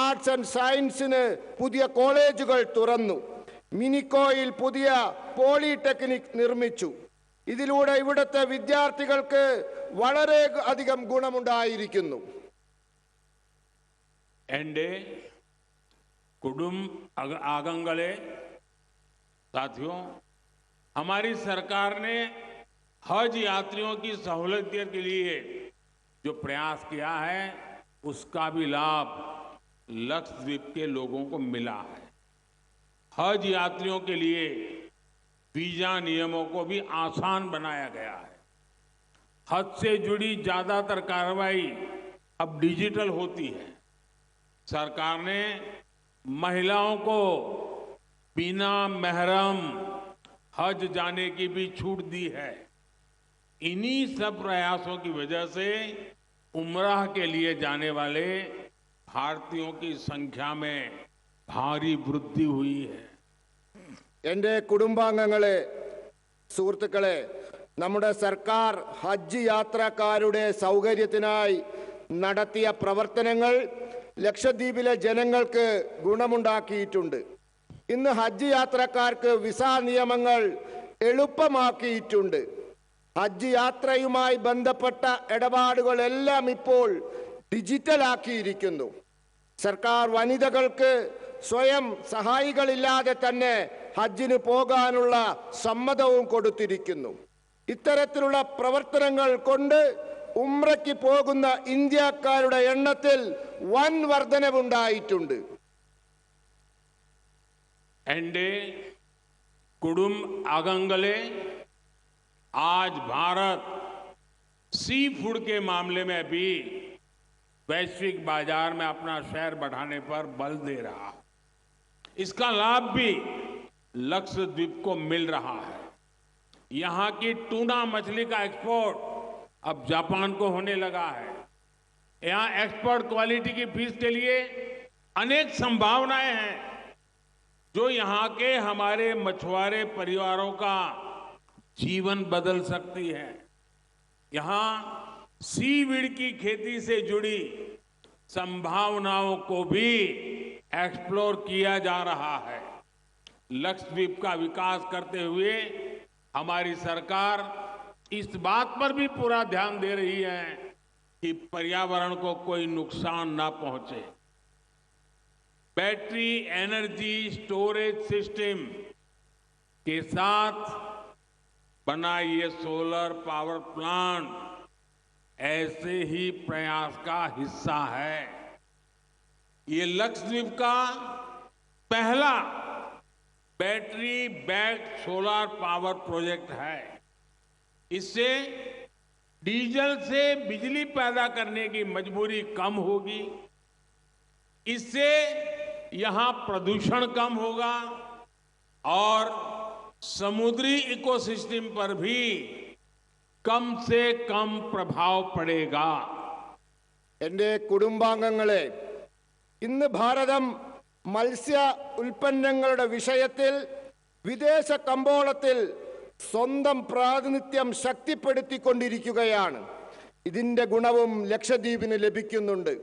ആർട്സ് ആൻഡ് സയൻസിന് പുതിയ കോളേജുകൾ തുറന്നു. മിനിക്കോയിൽ പുതിയ പോളിടെക്നിക് നിർമ്മിച്ചു. ഇതിലൂടെ ഇവിടുത്തെ വിദ്യാർത്ഥികൾക്ക് വളരെ അധികം ഗുണമുണ്ടായിരിക്കുന്നു. एंडे कुडुम आगंगले साथियों, हमारी सरकार ने हज यात्रियों की सहूलियत के लिए जो प्रयास किया है, उसका भी लाभ लक्षद्वीप के लोगों को मिला है. हज यात्रियों के लिए वीजा नियमों को भी आसान बनाया गया है. हज से जुड़ी ज्यादातर कार्रवाई अब डिजिटल होती है. सरकार ने महिलाओं को बिना महरम हज जाने की भी छूट दी है. इन्हीं सब प्रयासों की वजह से उम्राह के लिए जाने वाले भारतीयों की संख्या में भारी वृद्धि हुई है. എൻ്റെ കുടുംബാംഗങ്ങളെ, സുഹൃത്തുക്കളെ, നമ്മുടെ സർക്കാർ ഹജ്ജ് യാത്രക്കാരുടെ സൗകര്യത്തിനായി നടത്തിയ പ്രവർത്തനങ്ങൾ ലക്ഷദ്വീപിലെ ജനങ്ങൾക്ക് ഗുണമുണ്ടാക്കിയിട്ടുണ്ട്. ഇന്ന് ഹജ്ജ് യാത്രക്കാർക്ക് വിസ നിയമങ്ങൾ എളുപ്പമാക്കിയിട്ടുണ്ട്. ഹജ്ജ് യാത്രയുമായി ബന്ധപ്പെട്ട ഇടപാടുകളെല്ലാം ഇപ്പോൾ ഡിജിറ്റലാക്കിയിരിക്കുന്നു. സർക്കാർ വനിതകൾക്ക് സ്വയം സഹായികളില്ലാതെ തന്നെ ഹജ്ജിന് പോകാനുള്ള സമ്മതവും കൊടുത്തിരിക്കുന്നു. ഇത്തരത്തിലുള്ള പ്രവർത്തനങ്ങൾ കൊണ്ട് ഉംറയ്ക്ക് പോകുന്ന ഇന്ത്യക്കാരുടെ എണ്ണത്തിൽ വൻ വർധനവുണ്ടായിട്ടുണ്ട്. एंडे कुडुम आगंगले आज भारत सी फूड के मामले में भी वैश्विक बाजार में अपना शेयर बढ़ाने पर बल दे रहा है. इसका लाभ भी लक्षद्वीप को मिल रहा है. यहां की टूना मछली का एक्सपोर्ट अब जापान को होने लगा है. यहां एक्सपोर्ट क्वालिटी की फिश के लिए अनेक संभावनाएं हैं जो यहां के हमारे मछुआरे परिवारों का जीवन बदल सकती है. यहां सीवीड की खेती से जुड़ी संभावनाओं को भी एक्सप्लोर किया जा रहा है. लक्षद्वीप का विकास करते हुए हमारी सरकार इस बात पर भी पूरा ध्यान दे रही है कि पर्यावरण को कोई नुकसान ना पहुंचे. बैटरी एनर्जी स्टोरेज सिस्टम के साथ बना ये सोलर पावर प्लांट ऐसे ही प्रयास का हिस्सा है. ये लक्षद्वीप का पहला battery backed solar power project है. इससे डीजल से बिजली पैदा करने की मजबूरी कम होगी. इससे यहां प्रदूषण कम होगा और समुद्री इकोसिस्टम पर भी कम से कम प्रभाव पड़ेगा. എൻ്റെ കുടുംബാംഗങ്ങളെ, ഇന്ന് ഭാരതം മത്സ്യ ഉൽപ്പന്നങ്ങളുടെ വിഷയത്തിൽ വിദേശ കമ്പോളത്തിൽ സ്വന്തം പ്രാതിനിധ്യം ശക്തിപ്പെടുത്തിക്കൊണ്ടിരിക്കുകയാണ്. ഇതിന്റെ ഗുണവും ലക്ഷദ്വീപിന് ലഭിക്കുന്നുണ്ട്.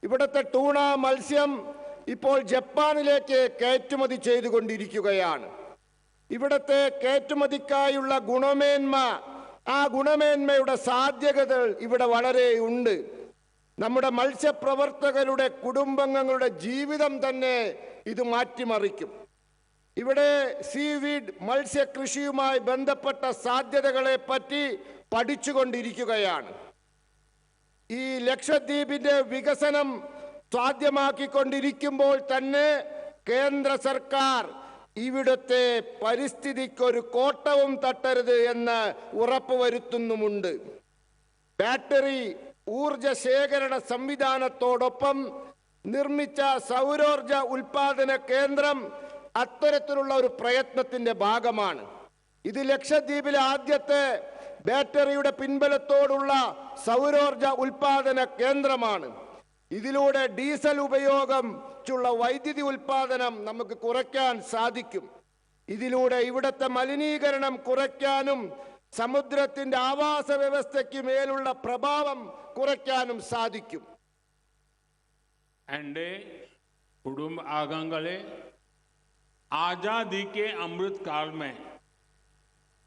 ഇവിടുത്തെ ടൂണ മത്സ്യം ഇപ്പോൾ ജപ്പാനിലേക്ക് കയറ്റുമതി ചെയ്തുകൊണ്ടിരിക്കുകയാണ്. ഇവിടുത്തെ കയറ്റുമതിക്കായുള്ള ഗുണമേന്മ, ആ ഗുണമേന്മയുടെ സാധ്യതകൾ ഇവിടെ വളരെ ഉണ്ട്. നമ്മുടെ മത്സ്യപ്രവർത്തകരുടെ കുടുംബാംഗങ്ങളുടെ ജീവിതം തന്നെ ഇത് മാറ്റിമറിക്കും. ഇവിടെ സീവീഡ് മത്സ്യകൃഷിയുമായി ബന്ധപ്പെട്ട സാധ്യതകളെ പറ്റി പഠിച്ചുകൊണ്ടിരിക്കുകയാണ്. ഈ ലക്ഷദ്വീപിന്റെ വികസനം സാധ്യമാക്കിക്കൊണ്ടിരിക്കുമ്പോൾ തന്നെ കേന്ദ്ര സർക്കാർ ഇവിടുത്തെ പരിസ്ഥിതിക്കൊരു കോട്ടവും തട്ടരുത് എന്ന് ഉറപ്പുവരുത്തുന്നുമുണ്ട്. ബാറ്ററി ഊർജ ശേഖരണ സംവിധാനത്തോടൊപ്പം നിർമ്മിച്ച സൗരോർജ ഉൽപാദന കേന്ദ്രം അത്തരത്തിലുള്ള ഒരു പ്രയത്നത്തിന്റെ ഭാഗമാണ്. ഇത് ലക്ഷദ്വീപിലെ ആദ്യത്തെ ബാറ്ററിയുടെ പിൻബലത്തോടുള്ള സൗരോർജ ഉൽപാദന കേന്ദ്രമാണ്. ഇതിലൂടെ ഡീസൽ ഉപയോഗമുള്ള വൈദ്യുതി ഉൽപാദനം നമുക്ക് കുറയ്ക്കാൻ സാധിക്കും. ഇതിലൂടെ ഇവിടുത്തെ മലിനീകരണം കുറയ്ക്കാനും സമുദ്രത്തിന്റെ ആവാസ വ്യവസ്ഥയ്ക്ക് മേലുള്ള പ്രഭാവം കുറയ്ക്കാനും സാധിക്കും. एंडे कुडुम आगंगले आजादी के अमृत काल में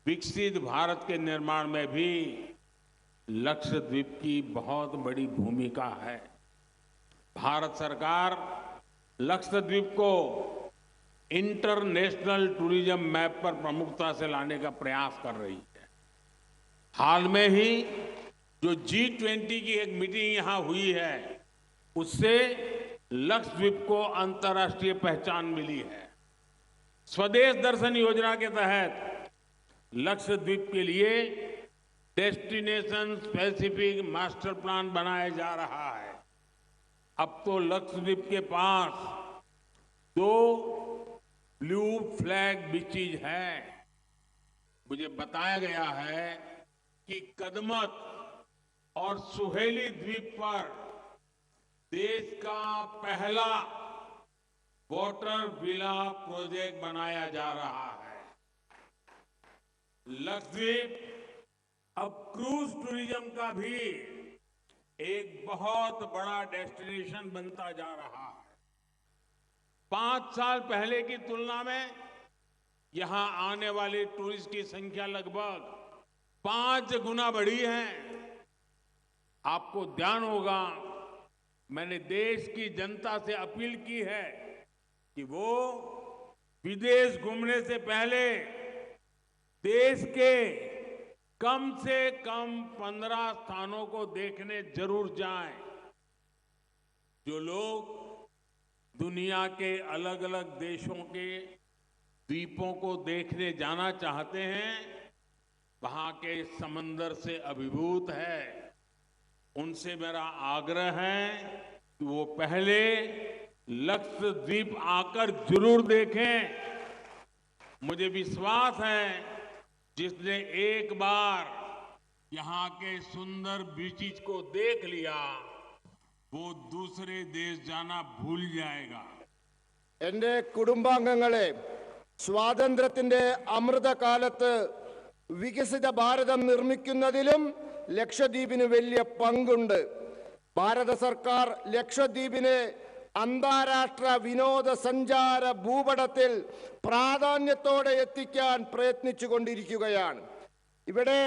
विकसित भारत के निर्माण में भी लक्षद्वीप की बहुत बड़ी भूमिका है. भारत सरकार लक्षद्वीप को इंटरनेशनल टूरिज्म मैप पर प्रमुखता से लाने का प्रयास कर रही है. हाल में ही जो G20 की एक मीटिंग यहां हुई है, उससे लक्षद्वीप को अंतर्राष्ट्रीय पहचान मिली है. स्वदेश दर्शन योजना के तहत लक्षद्वीप के लिए डेस्टिनेशन स्पेसिफिक मास्टर प्लान बनाया जा रहा है. अब तो लक्षद्वीप के पास 2 ब्लू फ्लैग बीचेज हैं. मुझे बताया गया है कि कदमत और सुहेली द्वीप पर देश का पहला वाटर विला प्रोजेक्ट बनाया जा रहा है. लक्षद्वीप अब क्रूज टूरिज्म का भी एक बहुत बड़ा डेस्टिनेशन बनता जा रहा है. 5 साल पहले की तुलना में यहां आने वाले टूरिस्ट की संख्या लगभग 5 गुना बढ़ी है. आपको ध्यान होगा, मैंने देश की जनता से अपील की है कि वो विदेश घूमने से पहले देश के कम से कम 15 स्थानों को देखने जरूर जाएं। जो लोग दुनिया के अलग अलग देशों के द्वीपों को देखने जाना चाहते हैं, वहां के समंदर से अभिभूत है, उनसे मेरा आग्रह है कि वो पहले लक्षद्वीप आकर जरूर देखें। मुझे विश्वास है जिसने एक बार यहाँ के सुंदर बीचीज को देख लिया वो दूसरे देश जाना भूल जाएगा। എന്റെ കുടുംബാംഗങ്ങളെ, സ്വാതന്ത്ര്യത്തിന്റെ അമൃതകാലത്ത് വികസിത ഭാരതം നിർമ്മിക്കുന്നതിലും ലക്ഷദ്വീപിന് വലിയ പങ്കുണ്ട്. ഭാരത സർക്കാർ ലക്ഷദ്വീപിനെ അന്താരാഷ്ട്ര വിനോദസഞ്ചാര ഭൂപടത്തിൽ പ്രാധാന്യത്തോടെ എത്തിക്കാൻ പ്രയത്നിച്ചുകൊണ്ടിരിക്കുകയാണ്. ഇവിടെ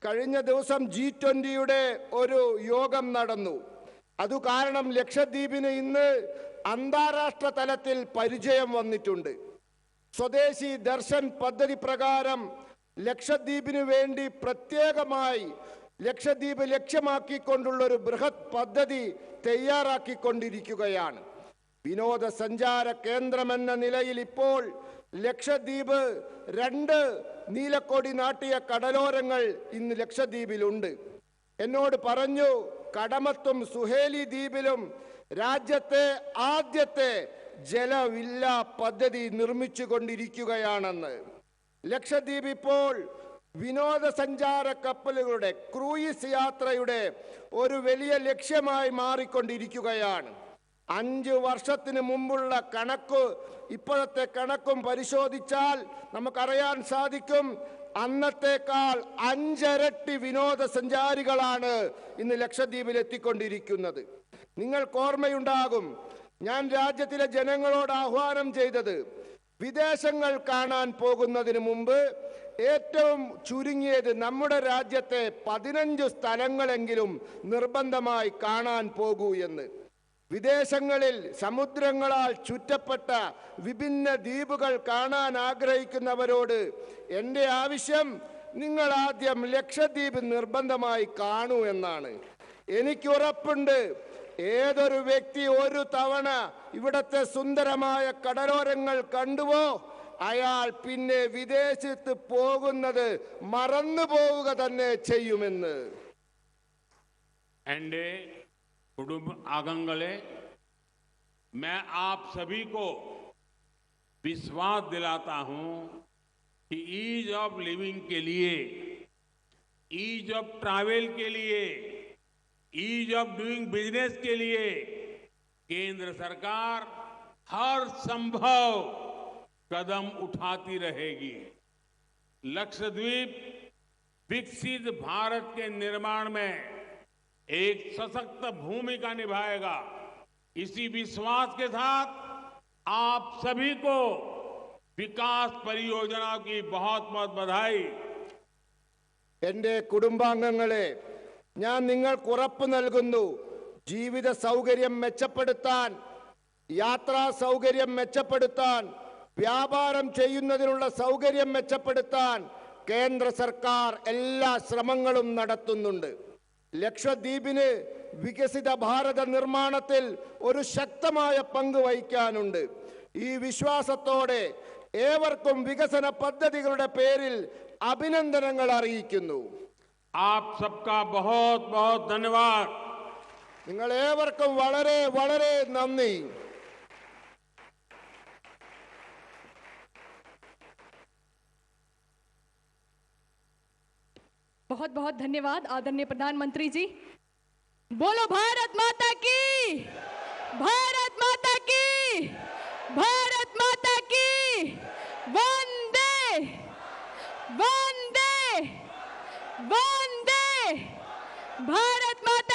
കഴിഞ്ഞ ദിവസം G20യുടെ ഒരു യോഗം നടന്നു. അതു കാരണം ലക്ഷദ്വീപിന് ഇന്ന് അന്താരാഷ്ട്ര തലത്തിൽ പരിചയം വന്നിട്ടുണ്ട്. സ്വദേശി ദർശൻ പദ്ധതി പ്രകാരം ലക്ഷദ്വീപിന് വേണ്ടി പ്രത്യേകമായി ലക്ഷദ്വീപ് ലക്ഷ്യമാക്കിക്കൊണ്ടുള്ള ഒരു ബൃഹത് പദ്ധതി തയ്യാറാക്കിക്കൊണ്ടിരിക്കുകയാണ്. വിനോദസഞ്ചാര കേന്ദ്രമെന്ന നിലയിൽ ഇപ്പോൾ ലക്ഷദ്വീപ് 2 നീലക്കൊടി നാട്ടിയ കടലോരങ്ങൾ ഇന്ന് ലക്ഷദ്വീപിലുണ്ട്. എന്നോട് പറഞ്ഞു, കടമത്തും സുഹേലി ദ്വീപിലും രാജ്യത്തെ ആദ്യത്തെ ജലവില്ലാ പദ്ധതി നിർമ്മിച്ചു കൊണ്ടിരിക്കുകയാണെന്ന്. ലക്ഷദ്വീപ് ഇപ്പോൾ വിനോദസഞ്ചാര കപ്പലുകളുടെ ക്രൂയിസ് യാത്രയുടെ ഒരു വലിയ ലക്ഷ്യമായി മാറിക്കൊണ്ടിരിക്കുകയാണ്. 5 വർഷത്തിന് മുമ്പുള്ള കണക്ക് ഇപ്പോഴത്തെ കണക്കും പരിശോധിച്ചാൽ നമുക്കറിയാൻ സാധിക്കും, അന്നത്തേക്കാൾ 5 ഇരട്ടി വിനോദസഞ്ചാരികളാണ് ഇന്ന് ലക്ഷദ്വീപിൽ എത്തിക്കൊണ്ടിരിക്കുന്നത്. നിങ്ങൾക്ക് ഓർമ്മയുണ്ടാകും, ഞാൻ രാജ്യത്തിലെ ജനങ്ങളോട് ആഹ്വാനം ചെയ്തത് വിദേശങ്ങൾ കാണാൻ പോകുന്നതിന് മുമ്പ് ഏറ്റവും ചുരുങ്ങിയത് നമ്മുടെ രാജ്യത്തെ 15 സ്ഥലങ്ങളെങ്കിലും നിർബന്ധമായി കാണാൻ പോകൂ എന്ന്. വിദേശങ്ങളിൽ സമുദ്രങ്ങളാൽ ചുറ്റപ്പെട്ട വിഭിന്ന ദ്വീപുകൾ കാണാൻ ആഗ്രഹിക്കുന്നവരോട് എൻ്റെ ആവശ്യം, നിങ്ങൾ ആദ്യം ലക്ഷദ്വീപ് നിർബന്ധമായി കാണൂ എന്നാണ്. എനിക്ക് ഉറപ്പുണ്ട്, ഏതൊരു വ്യക്തി ഒരു തവണ ഇവിടത്തെ സുന്ദരമായ കടലോരങ്ങൾ കണ്ടുവോ അയാൾ പിന്നെ വിദേശത്ത് പോകുന്നത് മറന്നു പോവുക തന്നെ ചെയ്യുമെന്ന്. एंडे कुटुंब आगंगले, मैं आप सभी को विश्वास दिलाता हूं कि ईज ऑफ लिविंग के लिए, ईज ऑफ ट्रैवल के लिए, ईज ऑफ डूइंग बिजनेस के लिए केंद्र सरकार हर संभव कदम उठाती रहेगी. लक्षद्वीप विकसित भारत के निर्माण में एक सशक्त भूमिका निभाएगा. इसी विश्वास के साथ आप सभी को विकास परियोजनाओं की बहुत बहुत बधाई. എൻ്റെ കുടുംബാംഗങ്ങളെ, ഞാൻ നിങ്ങൾക്ക് ഉറപ്പ് നൽകുന്നു, ജീവിത സൗകര്യം മെച്ചപ്പെടുത്താൻ, യാത്രാ സൗകര്യം മെച്ചപ്പെടുത്താൻ, വ്യാപാരം ചെയ്യുന്നതിനുള്ള സൗകര്യം മെച്ചപ്പെടുത്താൻ കേന്ദ്ര സർക്കാർ എല്ലാ ശ്രമങ്ങളും നടത്തുന്നുണ്ട്. ലക്ഷദ്വീപിന് വികസിത ഭാരത നിർമ്മാണത്തിൽ ഒരു ശക്തമായ പങ്ക് വഹിക്കാനുണ്ട്. ഈ വിശ്വാസത്തോടെ ഏവർക്കും വികസന പദ്ധതികളുടെ പേരിൽ അഭിനന്ദനങ്ങൾ അറിയിക്കുന്നു. आप सबका बहुत बहुत धन्यवाद. നിങ്ങൾ ഏവർക്കും വളരെ വളരെ നന്ദി. बहुत बहुत धन्यवाद आदरणीय प्रधानमंत्री जी. बोलो भारत माता की, भारत माता की, भारत माता की. वंदे वंदे वंदे भारत माता